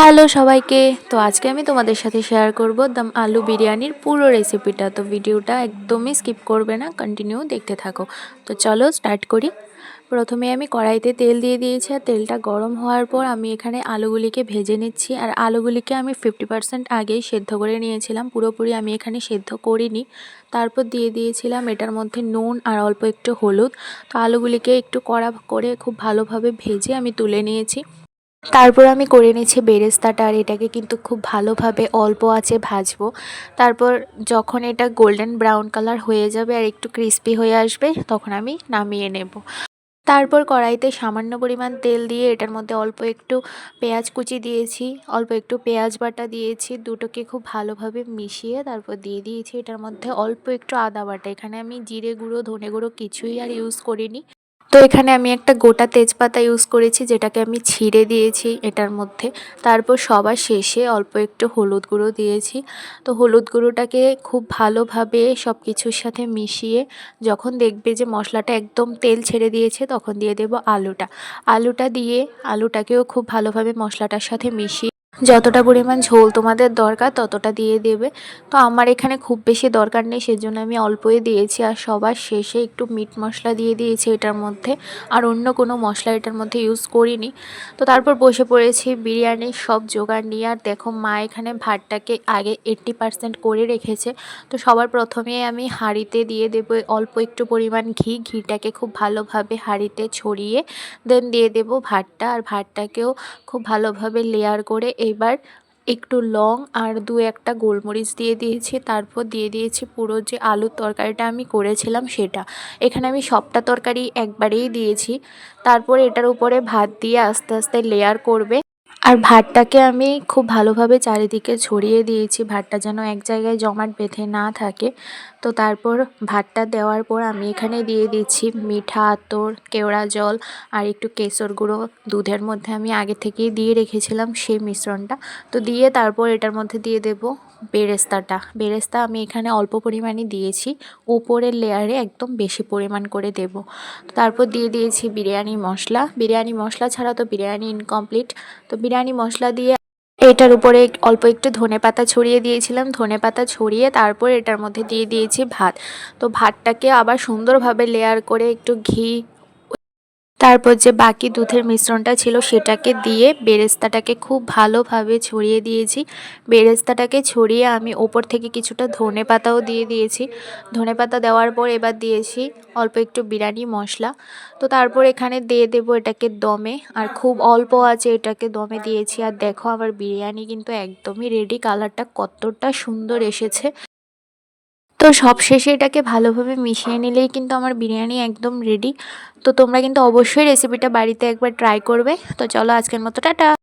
Hello সবাইকে। তো আজকে আমি তোমাদের সাথে শেয়ার করব দম আলু বিরিয়ানির পুরো রেসিপিটা। তো ভিডিওটা একদমই স্কিপ করবে না, কন্টিনিউ দেখতে থাকো। তো চলো স্টার্ট করি। প্রথমে আমি কড়াইতে তেল দিয়ে দিয়েছি, আর তেলটা গরম হওয়ার পর আমি এখানে আলুগুলিকে ভেজে নিচ্ছি। আর আলুগুলিকে আমি 50% আগেই সেদ্ধ করে নিয়েছিলাম, পুরোপুরি আমি এখানে সেদ্ধ করিনি। তারপর দিয়ে দিয়েছিলাম এটার মধ্যে নুন আর অল্প একটু হলুদ। তো আলুগুলিকে একটু কড়া করে খুব ভালোভাবে ভেজে আমি তুলে নিয়েছি। তারপর আমি করে নিচ্ছি বেরেস্তাটা, আর এটাকে কিন্তু খুব ভালোভাবে অল্প আঁচে ভাজবো। তারপর যখন এটা গোল্ডেন ব্রাউন কালার হয়ে যাবে আর একটু ক্রিস্পি হয়ে আসবে, তখন আমি নামিয়ে নেব। তারপর কড়াইতে সামান্য পরিমাণ তেল দিয়ে এটার মধ্যে অল্প একটু পেঁয়াজ কুচি দিয়েছি, অল্প একটু পেঁয়াজ বাটা দিয়েছি, দুটোকে খুব ভালোভাবে মিশিয়ে তারপর দিয়ে দিয়েছি এটার মধ্যে অল্প একটু আদা বাটা। এখানে আমি জিরে গুঁড়ো ধনে গুঁড়ো কিছুই আর ইউজ করিনি। তো এখানে আমি একটা গোটা তেজপাতা ইউজ করেছি, যেটাকে আমি ছিঁড়ে দিয়েছি এটার মধ্যে। তারপর সবার শেষে অল্প একটু হলুদ গুঁড়ো দিয়েছি। তো হলুদ গুঁড়োটাকে খুব ভালোভাবে সব কিছুর সাথে মিশিয়ে যখন দেখবে যে মশলাটা একদম তেল ছেড়ে দিয়েছে, তখন দিয়ে দেব আলুটা দিয়ে আলুটাকেও খুব ভালোভাবে মশলাটার সাথে মিশিয়ে যতটা পরিমাণ ঝোল তোমাদের দরকার ততটা দিয়ে দেবে। তো আমার এখানে খুব বেশি দরকার নেই, সেজন্য আমি অল্পই দিয়েছি। আর সবার শেষে একটু মিট মশলা দিয়ে দিয়েছি এটার মধ্যে, আর অন্য কোনো মশলা এটার মধ্যে ইউজ করিনি। তো তারপর বসে পড়েছি বিরিয়ানির সব জোগাড় নিয়ে। আর দেখো মা এখানে ভাতটাকে আগে 80% করে রেখেছে। তো সবার প্রথমে আমি হাঁড়িতে দিয়ে দেবো অল্প একটু পরিমাণ ঘিটাকে খুব ভালোভাবে হাঁড়িতে ছড়িয়ে দেন দিয়ে দেবো ভাতটা। আর ভাতটাকেও খুব ভালোভাবে লেয়ার করে এবার একটু লং আর দু একটা গোলমরিচ দিয়ে দিয়েছি। তারপর দিয়ে দিয়েছি পুরো যে আলুর তরকারিটা আমি করেছিলাম সেটা। এখানে আমি সবটা তরকারি একবারেই দিয়েছি। তারপর এটার উপরে ভাত দিয়ে আস্তে আস্তে লেয়ার করবে। আর ভাতটাকে আমি খুব ভালোভাবে চারিদিকে ছড়িয়ে দিয়েছি, ভাতটা যেন এক জায়গায় জমাট বেঁধে না থাকে। তো তারপর ভাতটা দেওয়ার পর আমি এখানে দিয়ে দিচ্ছি মিঠা আতর, কেওড়া জল আর একটু কেশর গুঁড়ো। দুধের মধ্যে আমি আগে থেকেই দিয়ে রেখেছিলাম সেই মিশ্রণটা। তো দিয়ে তারপর এটার মধ্যে দিয়ে দেব বেরেস্তা আমি এখানে অল্প পরিমাণে দিয়েছি, উপরের লেয়ারে একদম বেশি পরিমাণ করে দেব। তারপর দিয়ে দিয়েছি বিরিয়ানি মশলা ছাড়া তো বিরিয়ানি ইনকমপ্লিট। তো বিরিয়ানি মশলা দিয়ে এটার উপরে অল্প একটু ধনেপাতা ছড়িয়ে দিয়েছিলাম, ধনেপাতা ছড়িয়ে তারপর এটার মধ্যে দিয়ে দিয়েছি ভাত। তো ভাতটাকে আবার সুন্দরভাবে লেয়ার করে একটু ঘি, তারপর যে বাকি দুধের মিশ্রণটা ছিল সেটাকে দিয়ে বেরেস্তাটাকে খুব ভালোভাবে ছড়িয়ে দিয়েছি। বেরেস্তাটাকে ছড়িয়ে আমি ওপর থেকে কিছুটা ধনেপাতাও দিয়ে দিয়েছি। ধনেপাতা দেওয়ার পর এবার দিয়েছি অল্প একটু বিরিয়ানি মশলা। তো তারপর এখানে দিয়ে দেবো এটাকে দমে, আর খুব অল্প আছে এটাকে দমে দিয়েছি। আর দেখো আমার বিরিয়ানি কিন্তু একদমই রেডি, কালারটা কতটা সুন্দর এসেছে। তো সবশেষে এটাকে ভালোভাবে মিশিয়ে নিলেই কিন্তু আমার বিরিয়ানি একদম রেডি। তো তোমরা কিন্তু অবশ্যই রেসিপিটা বাড়িতে একবার ট্রাই করবে। তো চলো আজকের মতো টাটা।